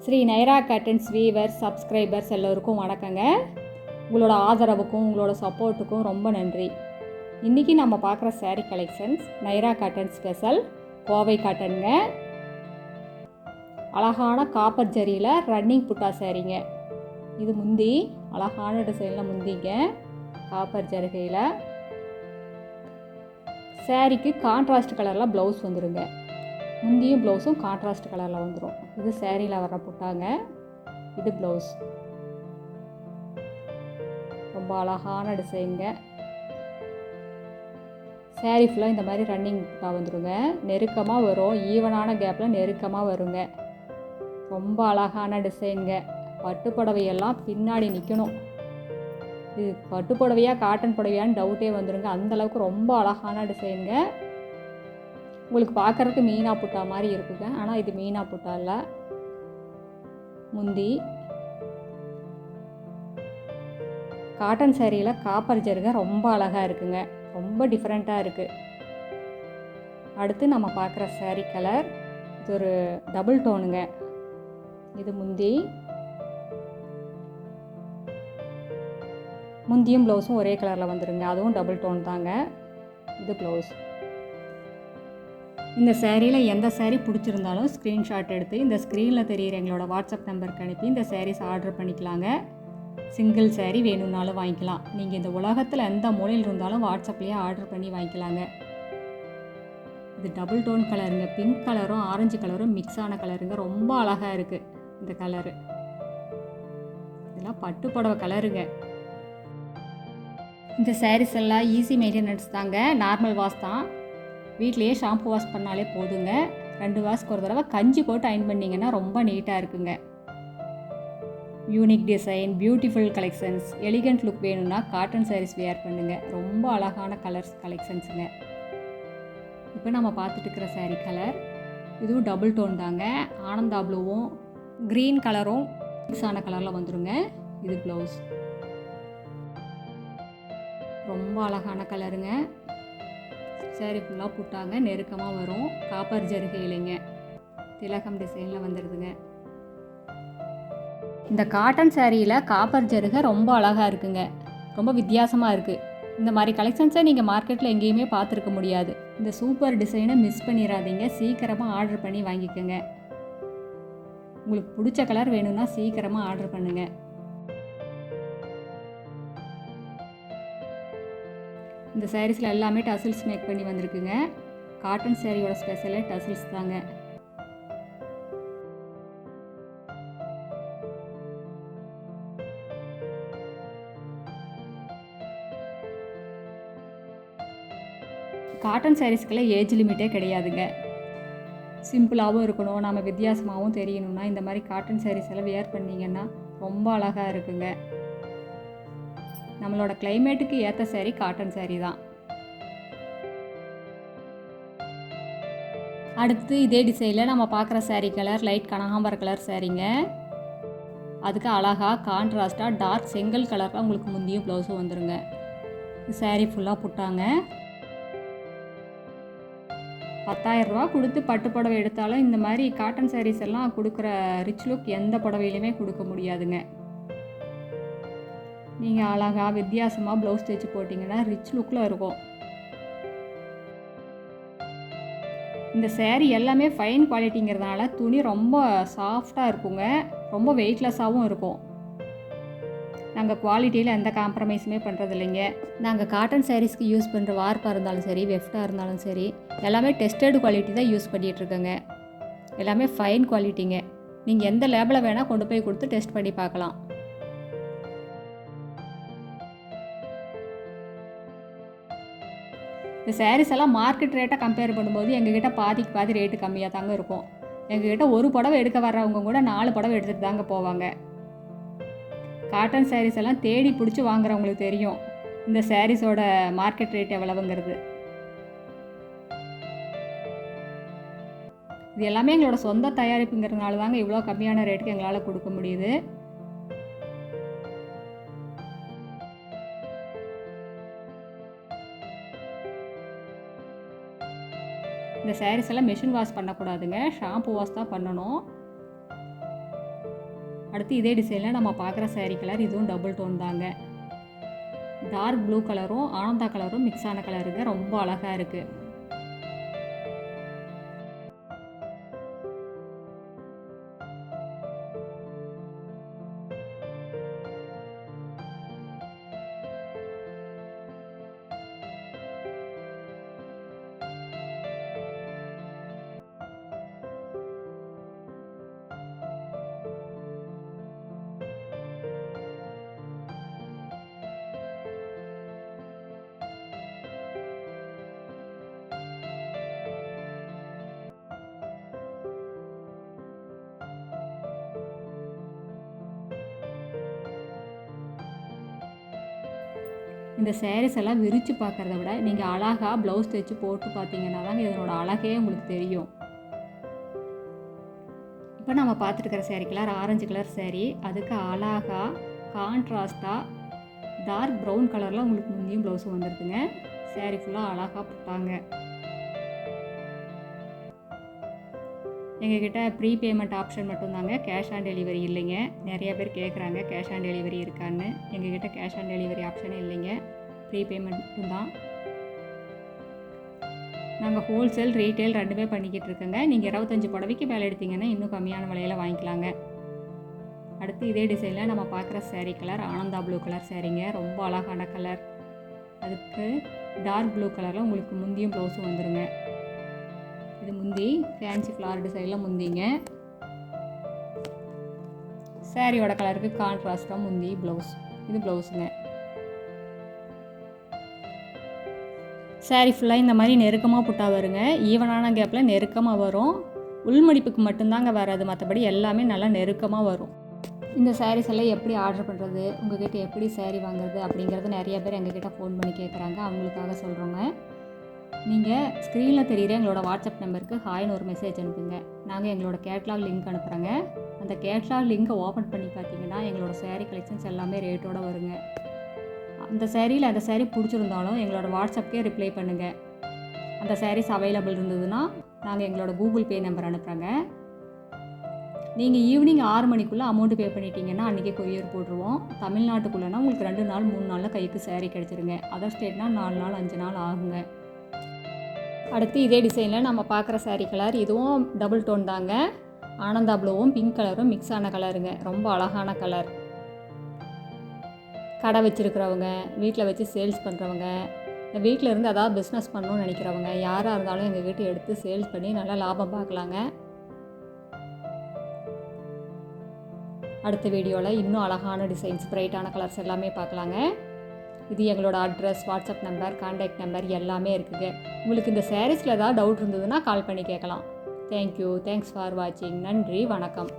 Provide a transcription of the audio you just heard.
Sri Naira curtains weavers subscribers எல்லோருக்கும் வணக்கங்க. உங்களோட ஆதரவுக்கும் உங்களோட சப்போர்ட்டுக்கும் ரொம்ப நன்றி. இன்றைக்கி நம்ம பார்க்குற saree collections Naira cotton special Kovai காட்டனுங்க. அழகான காப்பர் ஜரியில் ரன்னிங் புட்டா சாரீங்க. இது முந்தி அழகான டிசைனில் முந்திங்க காப்பர் ஜரிகையில். சாரீக்கு கான்ட்ராஸ்ட் கலரில் ப்ளவுஸ் வந்துடுங்க. முந்தியும் ப்ளவுஸும் கான்ட்ராஸ்ட் கலரில் வந்துடும். இது சேரீயில் வர்ற புட்டாங்க. இது ப்ளவுஸ். ரொம்ப அழகான டிசைனுங்க. சேரீ ஃபுல்லாக இந்த மாதிரி ரன்னிங் புட்டா வந்துடுங்க. நெருக்கமாக வரும், ஈவனான கேப்பில் நெருக்கமாக வருங்க. ரொம்ப அழகான டிசைனுங்க. பட்டு புடவையெல்லாம் பின்னாடி நிற்கணும். இது பட்டு புடவையா காட்டன் புடவையான்னு டவுட்டே வந்துடுங்க. அந்தளவுக்கு ரொம்ப அழகான டிசைனுங்க. உங்களுக்கு பார்க்குறதுக்கு மீனா புட்டா மாதிரி இருக்குங்க, ஆனால் இது மீனா புட்டா இல்லை. முந்தி காட்டன் சேரீயில் காப்பர் ஜருகை ரொம்ப அழகாக இருக்குங்க. ரொம்ப டிஃப்ரெண்ட்டாக இருக்குது. அடுத்து நம்ம பார்க்குற சேரீ கலர் இது ஒரு டபுள் டோனுங்க. இது முந்தியும் ப்ளவுஸும் ஒரே கலரில் வந்துடுங்க. அதுவும் டபுள் டோன் தாங்க. இது ப்ளவுஸ். இந்த சேரீயில் எந்த சேரீ பிடிச்சிருந்தாலும் ஸ்க்ரீன்ஷாட் எடுத்து இந்த ஸ்க்ரீனில் தெரிகிற எங்களோட வாட்ஸ்அப் நம்பருக்கு அனுப்பி இந்த சாரீஸ் ஆர்டர் பண்ணிக்கலாங்க. சிங்கிள் சேரீ வேணும்னாலும் வாங்கிக்கலாம். நீங்கள் இந்த உலகத்தில் எந்த மூலையில் இருந்தாலும் வாட்ஸ்அப்லேயே ஆர்டர் பண்ணி வாங்கிக்கலாங்க. இது டபுள் டோன் கலருங்க. பிங்க் கலரும் ஆரஞ்சு கலரும் மிக்ஸ் ஆன கலருங்க. ரொம்ப அழகாக இருக்குது இந்த கலரு. இதெல்லாம் பட்டு புடவை கலருங்க. இந்த சாரீஸ் எல்லாம் ஈஸி மெயின்டெனன்ஸ் தாங்க. நார்மல் வாஷ் தான். வீட்லேயே ஷாம்பு வாஷ் பண்ணாலே போதுங்க. 2 வாஷ்க்கு ஒரு தடவை கஞ்சி போட்டு அயன் பண்ணிங்கன்னா ரொம்ப நீட்டாக இருக்குங்க. Unique design, beautiful collections, elegant look வேணும்னா காட்டன் சாரீஸ் வேர் பண்ணுங்கள். ரொம்ப அழகான கலர்ஸ் கலெக்ஷன்ஸுங்க. இப்போ நம்ம பார்த்துட்டு இருக்கிற சாரீ கலர் இதுவும் டபுள் டோன் தாங்க. ஆனந்தா ப்ளூவும் க்ரீன் கலரும் மிக்ஸ் ஆன கலரில் வந்துடுங்க. இது ப்ளவுஸ். ரொம்ப அழகான கலருங்க. சேரீ ஃபுல்லாக புட்டாங்க. நெருக்கமாக வரும். காப்பர் ஜருகை இல்லைங்க, திலகம் டிசைனில் வந்துடுதுங்க. இந்த காட்டன் சேரீயில் காப்பர் ஜருகை ரொம்ப அழகாக இருக்குங்க. ரொம்ப வித்தியாசமாக இருக்குது. இந்த மாதிரி கலெக்ஷன்ஸை நீங்கள் மார்க்கெட்டில் எங்கேயுமே பார்த்துருக்க முடியாது. இந்த சூப்பர் டிசைனை மிஸ் பண்ணிடாதீங்க. சீக்கிரமாக ஆர்டர் பண்ணி வாங்கிக்கோங்க. உங்களுக்கு பிடிச்ச கலர் வேணும்னா சீக்கிரமாக ஆர்டர் பண்ணுங்கள். இந்த சாரீஸில் எல்லாமே டசில்ஸ் மேக் பண்ணி வந்திருக்குங்க. காட்டன் சாரியோட ஸ்பெஷலே டசில்ஸ் தாங்க. காட்டன் சாரீஸ்க்கெல்லாம் ஏஜ் லிமிட்டே கிடையாதுங்க. சிம்பிளாகவும் இருக்கணும், நம்ம வித்தியாசமாகவும் தெரியணும்னா இந்த மாதிரி காட்டன் சாரீஸ் எல்லாம் வேர் பண்ணிங்கன்னா ரொம்ப அழகாக இருக்குங்க. நம்மளோட கிளைமேட்டுக்கு ஏற்ற சாரீ காட்டன் சாரீ தான். அடுத்து இதே டிசைனில் நம்ம பார்க்குற சாரீ கலர் லைட் கனகாம்பர கலர் சாரீங்க. அதுக்கு அழகாக கான்ட்ராஸ்ட்டாக டார்க் செங்கல் கலரில் உங்களுக்கு முந்தியும் ப்ளவுஸும் வந்துடுங்க. சாரீ ஃபுல்லாக புட்டாங்க. 10,000 ரூபா கொடுத்து பட்டு புடவை எடுத்தாலும் இந்த மாதிரி காட்டன் சாரீஸ் எல்லாம் கொடுக்குற ரிச் லுக் எந்த புடவையிலுமே கொடுக்க முடியாதுங்க. நீங்கள் அழகாக வித்தியாசமாக ப்ளவுஸ் தைச்சு போட்டிங்கன்னா ரிச் லுக்கில் இருக்கும். இந்த சேரீ எல்லாமே ஃபைன் குவாலிட்டிங்கிறதுனால துணி ரொம்ப சாஃப்டாக இருக்குங்க. ரொம்ப வெயிட்லெஸ்ஸாகவும் இருக்கும். நாங்கள் குவாலிட்டியில் எந்த காம்ப்ரமைஸுமே பண்ணுறது இல்லைங்க. நாங்கள் காட்டன் சாரீஸ்க்கு யூஸ் பண்ணுற வார்ப்பாக இருந்தாலும் சரி, வெஃப்டாக இருந்தாலும் சரி, எல்லாமே டெஸ்டட் குவாலிட்டி தான் யூஸ் பண்ணிகிட்ருக்கோங்க. எல்லாமே ஃபைன் குவாலிட்டிங்க. நீங்கள் எந்த லேபில் வேணால் கொண்டு போய் கொடுத்து டெஸ்ட் பண்ணி பார்க்கலாம். இந்த சாரீஸ் எல்லாம் மார்க்கெட் ரேட்டை கம்பேர் பண்ணும்போது எங்ககிட்ட பாதிக்கு பாதி ரேட்டு கம்மியாக தாங்க இருக்கும். எங்ககிட்ட ஒரு புடவை எடுக்க வர்றவங்க கூட 4 புடவை எடுத்துகிட்டு தாங்க போவாங்க. காட்டன் சாரீஸ் எல்லாம் தேடி பிடிச்சி வாங்குறவங்களுக்கு தெரியும் இந்த சாரீஸோட மார்க்கெட் ரேட் எவ்வளவுங்கிறது. இது எல்லாமே எங்களோட சொந்த தயாரிப்புங்கிறதுனால தாங்க இவ்வளோ கம்மியான ரேட்டுக்கு எங்களால் கொடுக்க முடியுது. இந்த சாரீஸ் எல்லாம் மெஷின் வாஷ் பண்ணக்கூடாதுங்க. ஷாம்பு வாஷ் தான் பண்ணணும். அடுத்து இதே டிசைனில் நம்ம பார்க்குற saree கலர் இதுவும் டபுள் டோன் தாங்க. டார்க் ப்ளூ கலரும் ஆனந்தா கலரும் மிக்ஸ் ஆன கலருங்க. ரொம்ப அழகாக இருக்குது. இந்த சாரீஸ் எல்லாம் விரித்து பார்க்குறத விட நீங்கள் அழகாக ப்ளவுஸ் தைச்சு போட்டு பார்த்தீங்கன்னா தாங்க இதனோட அழகே உங்களுக்கு தெரியும். இப்போ நம்ம பார்த்துருக்கிற saree colour orange colour saree. அதுக்கு அழகாக கான்ட்ராஸ்டாக டார்க் ப்ரௌன் கலரில் உங்களுக்கு முந்தியும் ப்ளவுஸும் வந்துருக்குங்க. saree ஃபுல்லாக அழகாக போட்டாங்க. எங்ககிட்ட ப்ரீ பேமெண்ட் ஆப்ஷன் மட்டும்தாங்க, கேஷ் ஆன் டெலிவரி இல்லைங்க. நிறைய பேர் கேட்குறாங்க கேஷ் ஆன் டெலிவரி இருக்கான்னு. எங்ககிட்ட கேஷ் ஆன் டெலிவரி ஆப்ஷனே இல்லைங்க, ப்ரீ பேமெண்ட் மட்டும்தான். நாங்கள் ஹோல்சேல் ரீட்டெயில் ரெண்டுமே பண்ணிக்கிட்டு இருக்கோங்க. நீங்கள் 25 புடவைக்கு மேலே எடுத்தீங்கன்னா இன்னும் கம்மியான விலையில் வாங்கிக்கலாங்க. அடுத்து இதே டிசைனில் நம்ம பார்க்குற saree colour Ananda blue colour சாரீங்க. ரொம்ப அழகான கலர். அதுக்கு டார்க் ப்ளூ கலரில் உங்களுக்கு முந்தியும் ப்ளவுஸும் வந்துடுங்க. இது முந்தி ஃபேன்சி ஃப்ளார் டிசைனில் முந்திங்க. சாரியோட கலருக்கு கான்ட்ராஸ்டாக முந்தி ப்ளவுஸ். இது ப்ளவுஸுங்க. சாரி ஃபுல்லாக இந்த மாதிரி நெருக்கமாக புட்டா வருங்க. ஈவனான கேப்பில் நெருக்கமாக வரும். உள்மடிப்புக்கு மட்டும்தாங்க வராது, மற்றபடி எல்லாமே நல்லா நெருக்கமாக வரும். இந்த சாரீஸ் எல்லாம் எப்படி ஆர்டர் பண்ணுறது, உங்கள்கிட்ட எப்படி சாரீ வாங்குறது அப்படிங்கிறது நிறைய பேர் எங்ககிட்ட ஃபோன் பண்ணி கேட்குறாங்க. அவங்களுக்காக சொல்கிறோங்க. நீங்கள் ஸ்க்ரீனில் தெரிகிற எங்களோட வாட்ஸ்அப் நம்பருக்கு ஹாய்னு ஒரு மெசேஜ் அனுப்புங்க. நாங்கள் எங்களோட கேட்லாக் லிங்க் அனுப்புகிறோங்க. அந்த கேட்லாக் லிங்கை ஓப்பன் பண்ணி பார்த்தீங்கன்னா எங்களோட saree கலெக்ஷன்ஸ் எல்லாமே ரேட்டோடு வருங்க. அந்த சேரீயில் அந்த saree பிடிச்சிருந்தாலும் எங்களோட வாட்ஸ்அப்கே ரிப்ளை பண்ணுங்கள். அந்த சாரீஸ் அவைலபிள் இருந்ததுன்னா நாங்கள் எங்களோட கூகுள் பே நம்பர் அனுப்புகிறோங்க. நீங்கள் ஈவினிங் 6 மணிக்குள்ளே அமௌண்ட்டு பே பண்ணிட்டீங்கன்னா அன்றைக்கே கொரியர் போட்டுருவோம். தமிழ்நாட்டுக்குள்ளேனா உங்களுக்கு 2 நாள் 3 நாளில் கைக்கு saree கிடச்சிருங்க. அதர் ஸ்டேட்னா 4 நாள் 5 நாள் ஆகுங்க. அடுத்து இதே டிசைனில் நம்ம பார்க்குற saree கலர் இதுவும் டபுள் டோன் தாங்க. ஆனந்தா ப்ளூவும் பிங்க் கலரும் மிக்ஸ் ஆன கலருங்க. ரொம்ப அழகான கலர். கடை வச்சுருக்கிறவங்க, வீட்டில் வச்சு சேல்ஸ் பண்ணுறவங்க, வீட்டில் இருந்து அதாவது பிஸ்னஸ் பண்ணணும்னு நினைக்கிறவங்க யாராக இருந்தாலும் எங்கள் வீட்டை எடுத்து சேல்ஸ் பண்ணி நல்லா லாபம் பார்க்கலாங்க. அடுத்த வீடியோவில் இன்னும் அழகான டிசைன்ஸ், பிரைட்டான கலர்ஸ் எல்லாமே பார்க்கலாங்க. இது எங்களோட address, WhatsApp number, contact number எல்லாமே இருக்குங்க. உங்களுக்கு இந்த சாரீஸில் ஏதாவது டவுட் இருந்ததுன்னா கால் பண்ணி கேட்கலாம். தேங்க்யூ. தேங்க்ஸ் ஃபார் வாட்சிங். நன்றி, வணக்கம்.